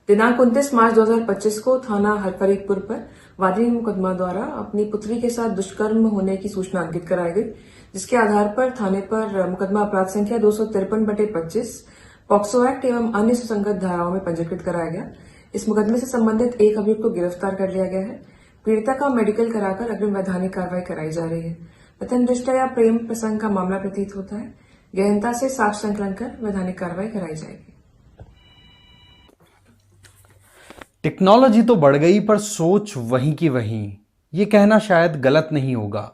दिनांक 29 मार्च 2025 को थाना हरफरीदपुर पर वादी मुकदमा द्वारा अपनी पुत्री के साथ दुष्कर्म होने की सूचना अंकित कराई गई, जिसके आधार पर थाने पर मुकदमा अपराध संख्या 253/25 पॉक्सो एक्ट एवं अन्य सुसंगत धाराओं में पंजीकृत कराया गया। इस मुकदमे से संबंधित एक अभियुक्त को गिरफ्तार कर लिया गया है। पीड़िता का मेडिकल कराकर अग्रिम वैधानिक कार्रवाई कराई जा रही है। प्रथम दृष्टया या प्रेम प्रसंग का मामला प्रतीत होता है। गहनता से साक्ष्य संकलन कर वैधानिक कार्रवाई कराई जाएगी। टेक्नोलॉजी तो बढ़ गई पर सोच वहीं की वहीं, ये कहना शायद गलत नहीं होगा।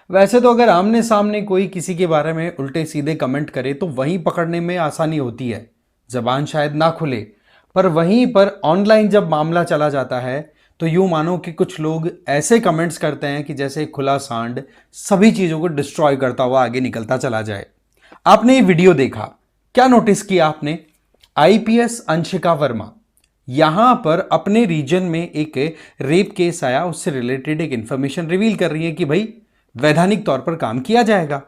वैसे तो अगर आमने सामने कोई किसी के बारे में उल्टे सीधे कमेंट करे तो वहीं पकड़ने में आसानी होती है, जबान शायद ना खुले। पर वहीं पर ऑनलाइन जब मामला चला जाता है तो यूं मानो कि कुछ लोग ऐसे कमेंट्स करते हैं कि जैसे खुला सांड सभी चीज़ों को डिस्ट्रॉय करता हुआ आगे निकलता चला जाए। आपने ये वीडियो देखा, क्या नोटिस किया आपने? आईपीएस अंशिका वर्मा यहां पर अपने रीजन में एक रेप केस आया, उससे रिलेटेड एक इंफॉर्मेशन रिवील कर रही है कि भाई वैधानिक तौर पर काम किया जाएगा।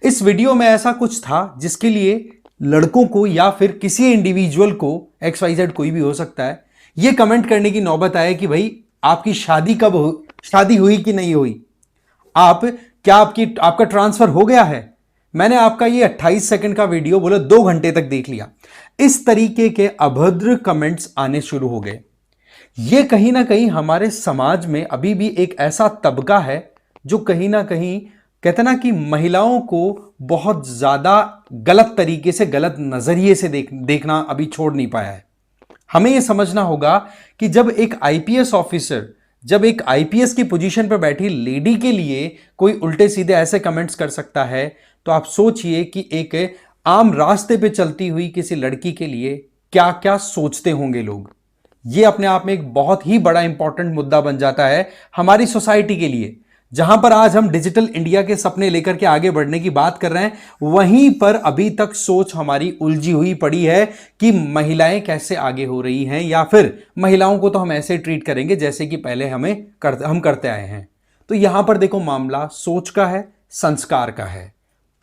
इस वीडियो में ऐसा कुछ था जिसके लिए लड़कों को या फिर किसी इंडिविजुअल को, XYZ कोई भी हो सकता है, यह कमेंट करने की नौबत आए कि भाई आपकी शादी हुई कि नहीं हुई, आपका ट्रांसफर हो गया है। मैंने आपका ये 28 सेकंड का वीडियो बोला 2 घंटे तक देख लिया। इस तरीके के अभद्र कमेंट्स आने शुरू हो गए। ये कहीं ना कहीं हमारे समाज में अभी भी एक ऐसा तबका है जो कहीं ना कहीं कहते ना कि महिलाओं को बहुत ज्यादा गलत तरीके से, गलत नजरिए से देखना अभी छोड़ नहीं पाया है। हमें यह समझना होगा कि जब एक आईपीएस ऑफिसर, जब एक आईपीएस की पोजीशन पर बैठी लेडी के लिए कोई उल्टे सीधे ऐसे कमेंट्स कर सकता है, तो आप सोचिए कि एक आम रास्ते पे चलती हुई किसी लड़की के लिए क्या क्या सोचते होंगे लोग। ये अपने आप में एक बहुत ही बड़ा इंपॉर्टेंट मुद्दा बन जाता है हमारी सोसाइटी के लिए। जहां पर आज हम डिजिटल इंडिया के सपने लेकर के आगे बढ़ने की बात कर रहे हैं, वहीं पर अभी तक सोच हमारी उलझी हुई पड़ी है कि महिलाएं कैसे आगे हो रही हैं, या फिर महिलाओं को तो हम ऐसे ट्रीट करेंगे जैसे कि पहले हम करते आए हैं। तो यहां पर देखो, मामला सोच का है, संस्कार का है।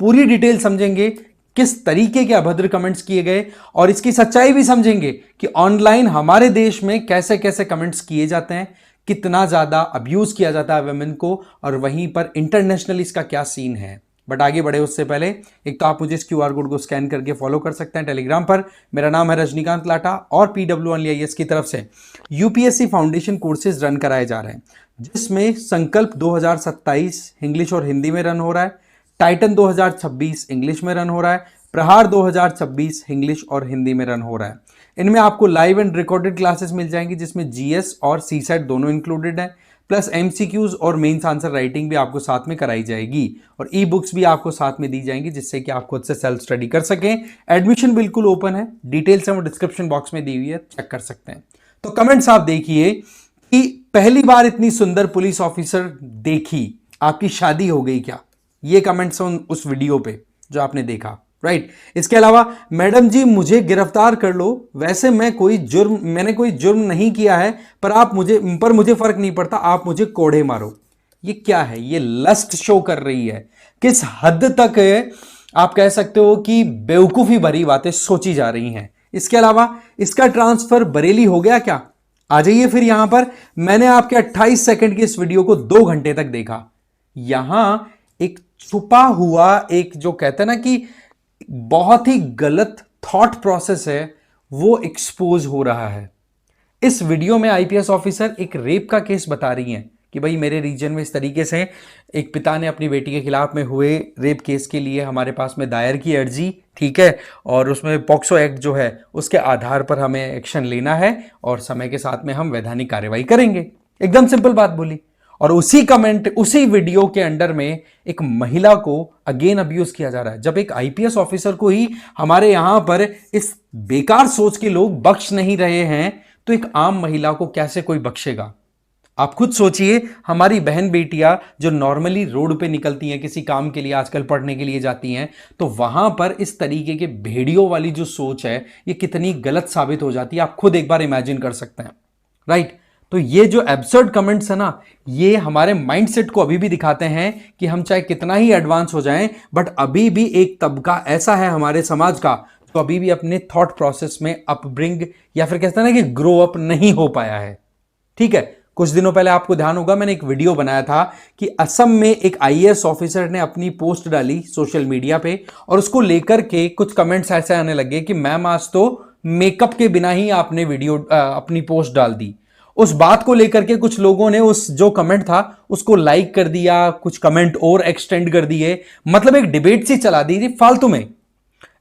पूरी डिटेल समझेंगे किस तरीके के अभद्र कमेंट्स किए गए, और इसकी सच्चाई भी समझेंगे कि ऑनलाइन हमारे देश में कैसे कैसे कमेंट्स किए जाते हैं, कितना ज्यादा अब्यूज किया जाता है वुमेन को, और वहीं पर इंटरनेशनल इसका क्या सीन है। बट आगे बढ़े उससे पहले एक तो आप मुझे इस QR कोड को स्कैन करके फॉलो कर सकते हैं टेलीग्राम पर। मेरा नाम है रजनीकांत लाटा और PWIS की तरफ से यूपीएससी फाउंडेशन कोर्सेज रन कराए जा रहे हैं, जिसमें संकल्प 2027 इंग्लिश और हिंदी में रन हो रहा है, टाइटन 2026 इंग्लिश में रन हो रहा है, प्रहार 2026 इंग्लिश और हिंदी में रन हो रहा है। इनमें आपको लाइव एंड रिकॉर्डेड क्लासेस मिल जाएंगी, जिसमें जीएस और सीसेट दोनों इंक्लूडेड है, प्लस एमसीक्यूज और मेंस आंसर राइटिंग भी आपको साथ में कराई जाएगी, और ई बुक्स भी आपको साथ में दी जाएंगी, जिससे कि आप खुद से सेल्फ स्टडी कर सकें। एडमिशन बिल्कुल ओपन है, डिटेल्स है वो डिस्क्रिप्शन बॉक्स में दी हुई है, चेक कर सकते हैं। तो कमेंट्स आप देखिए कि पहली बार इतनी सुंदर पुलिस ऑफिसर देखी, आपकी शादी हो गई क्या? ये कमेंट्स उस वीडियो पे जो आपने देखा, राइट। इसके अलावा, मैडम जी मुझे गिरफ्तार कर लो, वैसे मैंने कोई जुर्म नहीं किया है, पर मुझे फर्क नहीं पड़ता, आप मुझे कोड़े मारो। ये क्या है? ये लस्ट शो कर रही है। किस हद तक आप कह सकते हो कि बेवकूफी भरी बातें सोची जा रही हैं। इसके अलावा, इसका ट्रांसफर बरेली हो गया क्या? आ जाइए फिर यहां पर। मैंने आपके 28 सेकंड की इस वीडियो को 2 घंटे तक देखा। यहां एक छुपा हुआ, एक जो कहते हैं ना कि बहुत ही गलत थॉट प्रोसेस है, वो एक्सपोज हो रहा है। इस वीडियो में आईपीएस ऑफिसर एक रेप का केस बता रही हैं कि भाई मेरे रीजन में इस तरीके से एक पिता ने अपनी बेटी के खिलाफ में हुए रेप केस के लिए हमारे पास में दायर की अर्जी, ठीक है, और उसमें पॉक्सो एक्ट जो है उसके आधार पर हमें एक्शन लेना है, और समय के साथ में हम वैधानिक कार्रवाई करेंगे। एकदम सिंपल बात बोली। और उसी वीडियो के अंडर में एक महिला को अगेन अब्यूज किया जा रहा है। जब एक आईपीएस ऑफिसर को ही हमारे यहां पर इस बेकार सोच के लोग बख्श नहीं रहे हैं, तो एक आम महिला को कैसे कोई बख्शेगा? आप खुद सोचिए, हमारी बहन बेटियां जो नॉर्मली रोड पे निकलती हैं किसी काम के लिए, आजकल पढ़ने के लिए जाती हैं, तो वहां पर इस तरीके के भेड़ियों वाली जो सोच है, ये कितनी गलत साबित हो जाती है, आप खुद एक बार इमेजिन कर सकते हैं, राइट। तो ये जो एब्सर्ड कमेंट्स है ना, ये हमारे माइंडसेट को अभी भी दिखाते हैं कि हम चाहे कितना ही एडवांस हो जाएं, बट अभी भी एक तबका ऐसा है हमारे समाज का तो अभी भी अपने थॉट प्रोसेस में अपब्रिंग या फिर कहते हैं ना कि ग्रो अप नहीं हो पाया है। ठीक है, कुछ दिनों पहले आपको ध्यान होगा मैंने एक वीडियो बनाया था कि असम में एक आईएएस ऑफिसर ने अपनी पोस्ट डाली सोशल मीडिया पे और उसको लेकर के कुछ कमेंट्स ऐसे आने लगे कि मैम आज तो मेकअप के बिना ही आपने वीडियो अपनी पोस्ट डाल दी। उस बात को लेकर के कुछ लोगों ने उस जो कमेंट था उसको लाइक कर दिया, कुछ कमेंट और एक्सटेंड कर दिए, मतलब एक डिबेट सी चला दी थी फालतू में।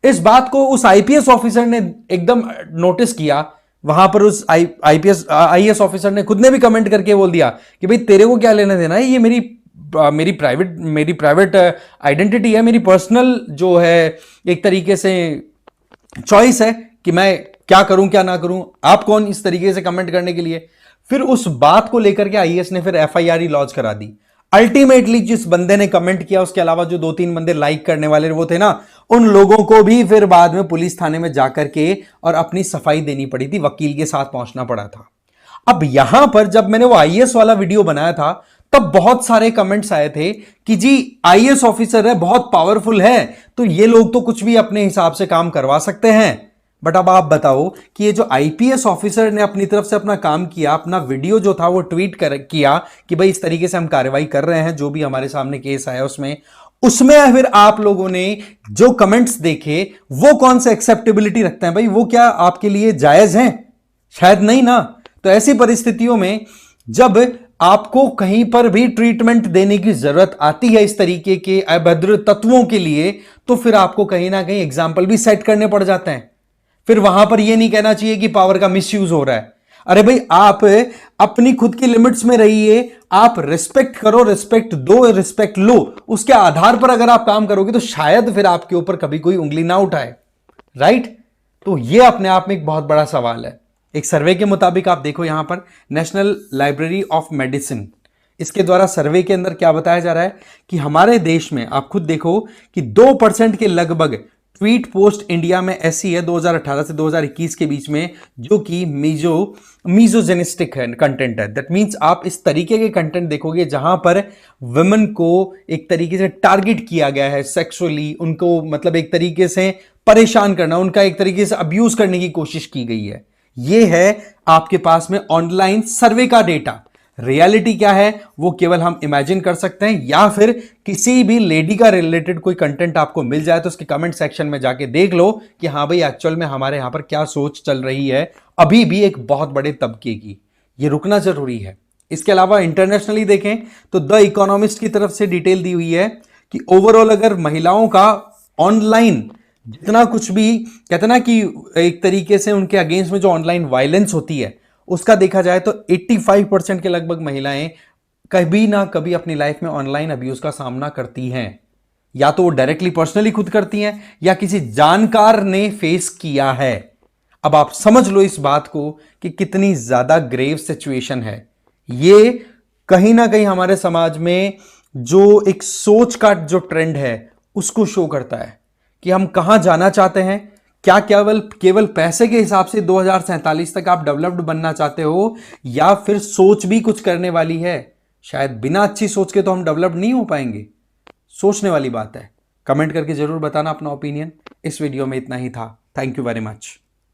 इस बात को उस आईपीएस ऑफिसर ने एकदम नोटिस किया। वहां पर उस आईएएस ऑफिसर ने खुद ने भी कमेंट करके बोल दिया कि भाई तेरे को क्या लेना देना है, ये मेरी प्राइवेट आइडेंटिटी है, मेरी पर्सनल जो है एक तरीके से चॉइस है कि मैं क्या करूं क्या ना करूं, आप कौन इस तरीके से कमेंट करने के लिए। फिर उस बात को लेकर के आईएएस ने फिर एफआईआर ही लॉन्च करा दी। अल्टीमेटली जिस बंदे ने कमेंट किया उसके अलावा जो 2-3 बंदे लाइक करने वाले वो थे ना, उन लोगों को भी फिर बाद में पुलिस थाने में जाकर के और अपनी सफाई देनी पड़ी थी, वकील के साथ पहुंचना पड़ा था। अब यहां पर जब मैंने वो आईएएस वाला वीडियो बनाया था तब बहुत सारे कमेंट्स आए थे कि जी आईएएस ऑफिसर है, बहुत पावरफुल है, तो ये लोग तो कुछ भी अपने हिसाब से काम करवा सकते हैं। बट अब आप बताओ कि ये जो आईपीएस ऑफिसर ने अपनी तरफ से अपना काम किया, अपना वीडियो जो था वो ट्वीट किया कि भाई इस तरीके से हम कार्रवाई कर रहे हैं, जो भी हमारे सामने केस आया उसमें फिर आप लोगों ने जो कमेंट्स देखे वो कौन से एक्सेप्टेबिलिटी रखते हैं भाई, वो क्या आपके लिए जायज हैं? शायद नहीं ना। तो ऐसी परिस्थितियों में जब आपको कहीं पर भी ट्रीटमेंट देने की जरूरत आती है इस तरीके के अभद्र तत्वों के लिए, तो फिर आपको कहीं ना कहीं एग्जाम्पल भी सेट करने पड़ जाते हैं। फिर वहां पर यह नहीं कहना चाहिए कि पावर का मिसयूज हो रहा है। अरे भाई आप अपनी खुद की लिमिट्स में रहिए, आप रिस्पेक्ट करो, रिस्पेक्ट दो, रिस्पेक्ट लो, उसके आधार पर अगर आप काम करोगे तो शायद फिर आपके ऊपर कभी कोई उंगली ना उठाए। राइट? तो यह अपने आप में एक बहुत बड़ा सवाल है। एक सर्वे के मुताबिक आप देखो यहां पर नेशनल लाइब्रेरी ऑफ मेडिसिन, इसके द्वारा सर्वे के अंदर क्या बताया जा रहा है कि हमारे देश में आप खुद देखो कि 2% के लगभग ट्वीट पोस्ट इंडिया में ऐसी है 2018 से 2021 के बीच में जो कि मीजोजेनिस्टिक है, कंटेंट है। दैट मींस आप इस तरीके के कंटेंट देखोगे जहां पर वुमेन को एक तरीके से टारगेट किया गया है सेक्सुअली, उनको मतलब एक तरीके से परेशान करना, उनका एक तरीके से अब्यूज करने की कोशिश की गई है। यह है आपके पास में ऑनलाइन सर्वे का डेटा। रियलिटी क्या है वो केवल हम इमेजिन कर सकते हैं, या फिर किसी भी लेडी का रिलेटेड कोई कंटेंट आपको मिल जाए तो उसके कमेंट सेक्शन में जाके देख लो कि हाँ भाई एक्चुअल में हमारे यहां पर क्या सोच चल रही है अभी भी एक बहुत बड़े तबके की। ये रुकना जरूरी है। इसके अलावा इंटरनेशनली देखें तो द इकोनॉमिस्ट की तरफ से डिटेल दी हुई है कि ओवरऑल अगर महिलाओं का ऑनलाइन जितना कुछ भी कहते ना कि एक तरीके से उनके अगेंस्ट में जो ऑनलाइन वायलेंस होती है उसका देखा जाए तो 85% के लगभग महिलाएं कभी ना कभी अपनी लाइफ में ऑनलाइन अब्यूज का सामना करती हैं। या तो वो डायरेक्टली पर्सनली खुद करती हैं या किसी जानकार ने फेस किया है। अब आप समझ लो इस बात को कि कितनी ज्यादा ग्रेव सिचुएशन है। ये कहीं ना कहीं हमारे समाज में जो एक सोच का जो ट्रेंड है उसको शो करता है कि हम कहां जाना चाहते हैं। क्या केवल पैसे के हिसाब से 2047 तक आप डेवलप्ड बनना चाहते हो, या फिर सोच भी कुछ करने वाली है? शायद बिना अच्छी सोच के तो हम डेवलप नहीं हो पाएंगे। सोचने वाली बात है। कमेंट करके जरूर बताना अपना ओपिनियन। इस वीडियो में इतना ही था। Thank you very much.